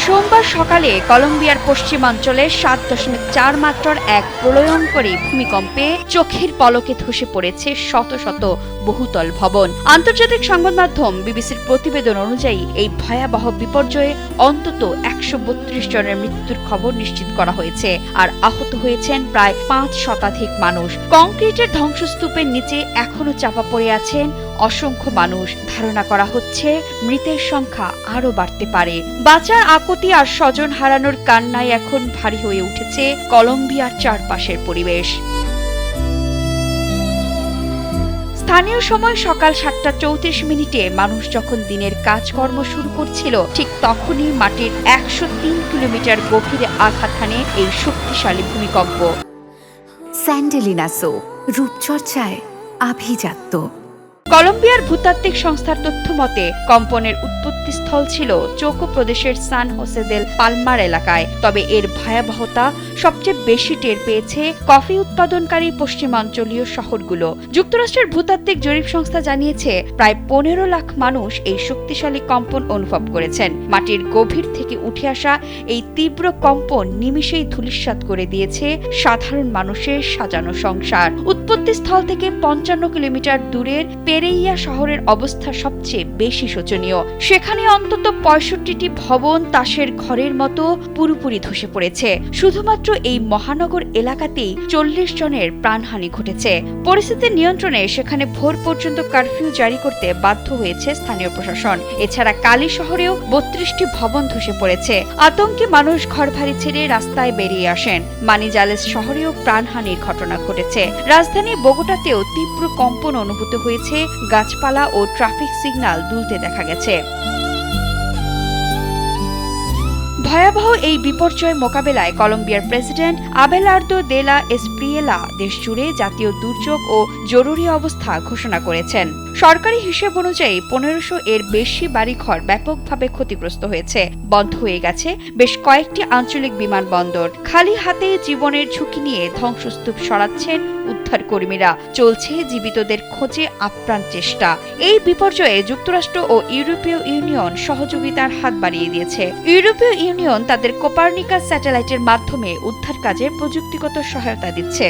সোমবার সকালে কলম্বিয়ার পশ্চিমাঞ্চলে ৭.৪ মাত্রার এক প্রলয়ঙ্করী ভূমিকম্পে চোখের পলকে ধসে পড়েছে শত শত বহুতল ভবন। আন্তর্জাতিক সংবাদ মাধ্যম বিবিসির প্রতিবেদন অনুযায়ী এই ভয়াবহ বিপর্যয়ে অন্তত ১৩২ জনের মৃত্যুর খবর নিশ্চিত করা হয়েছে, আর আহত হয়েছেন প্রায় ৫ শতাধিক মানুষ। কংক্রিটের ধ্বংসস্তূপের নিচে এখনো চাপা পড়ে আছেন অসংখ্য মানুষ। ধারণা করা হচ্ছে মৃতের সংখ্যা আরও বাড়তে পারে। বাঁচার আকুতি আর স্বজন হারানোর কান্নায় এখন ভারী হয়ে উঠেছে কলম্বিয়ার চারপাশের পরিবেশ। স্থানীয় সময় সকাল ৭:৩৪ মানুষ যখন দিনের কাজকর্ম শুরু করছিল, ঠিক তখনই মাটির ১০৩ কিলোমিটার গভীরে আঘাত হানে এই শক্তিশালী ভূমিকম্প। স্যান্ডেলিনাসো, রূপচর্চায় আভিজাত্য। কলম্বিয়ার ভূতাত্ত্বিক সংস্থার তথ্য মতে কম্পনের উৎপত্তিস্থল ছিল চোকো প্রদেশের সান হোসে দেল পালমার এলাকায়। তবে এর ভয়াবহতা সবচেয়ে বেশি টের পেয়েছে কফি উৎপাদনকারী পশ্চিমাঞ্চলীয় শহরগুলো। যুক্তরাষ্ট্রের ভূতাত্ত্বিক জরিপ সংস্থা জানিয়েছে প্রায় ১৫ লাখ মানুষ এই শক্তিশালী কম্পন অনুভব করেছেন। মাটির গভীর থেকে উঠে আসা এই তীব্র কম্পন নিমিষেই ধূলিসাৎ করে দিয়েছে সাধারণ মানুষের সাজানো সংসার। উৎপত্তিস্থল থেকে ৫৫ কিলোমিটার দূরের পেরেইয়া শহরের অবস্থা সবচেয়ে বেশি শোচনীয়। সেখানে অন্তত ৬৫টি ভবন তাসের ঘরের মতো পুরোপুরি ধসে পড়েছে। শুধুমাত্র এই মহানগর এলাকাতেই ৪০ জনের প্রাণহানি ঘটেছে। পরিস্থিতি নিয়ন্ত্রণে সেখানে ভোর পর্যন্ত কারফিউ জারি করতে বাধ্য হয়েছে স্থানীয় প্রশাসন। এছাড়া কালি শহরেও ৩২টি ভবন ধসে পড়েছে। আতঙ্কে মানুষ ঘরবাড়ি ছেড়ে রাস্তায় বেরিয়ে আসেন। মানিজালেস শহরেও প্রাণহানির ঘটনা ঘটেছে। রাজধানী বোগোটাতেও তীব্র কম্পন অনুভূত হয়েছে। গাছপালা ও ট্রাফিক সিগন্যাল দুলতে দেখা গেছে। ভয়াবহ এই বিপর্যয় মোকাবেলায় কলম্বিয়ার প্রেসিডেন্ট আবেলার্দো দে লা এসপ্রিয়েলা দেশজুড়ে জাতীয় দুর্যোগ ও জরুরি অবস্থা ঘোষণা করেছেন। সরকারি হিসেব অনুযায়ী ১৫০০ এর বেশি বাড়িঘর ব্যাপকভাবে ক্ষতিগ্রস্ত হয়েছে। বন্ধ হয়ে গেছে বেশ কয়েকটি আঞ্চলিক বিমানবন্দর। খালি হাতে জীবনের ঝুঁকি নিয়ে ধ্বংসস্তূপ সরাচ্ছেন উদ্ধারকর্মীরা। চলছে জীবিতদের খোঁজে আপ্রাণ চেষ্টা। এই বিপর্যয়ে যুক্তরাষ্ট্র ও ইউরোপীয় ইউনিয়ন সহযোগিতার হাত বাড়িয়ে দিয়েছে। ইউরোপীয় ইউনিয়ন তাদের কোপার্নিকাস স্যাটেলাইটের মাধ্যমে উদ্ধার কাজে প্রযুক্তিগত সহায়তা দিচ্ছে।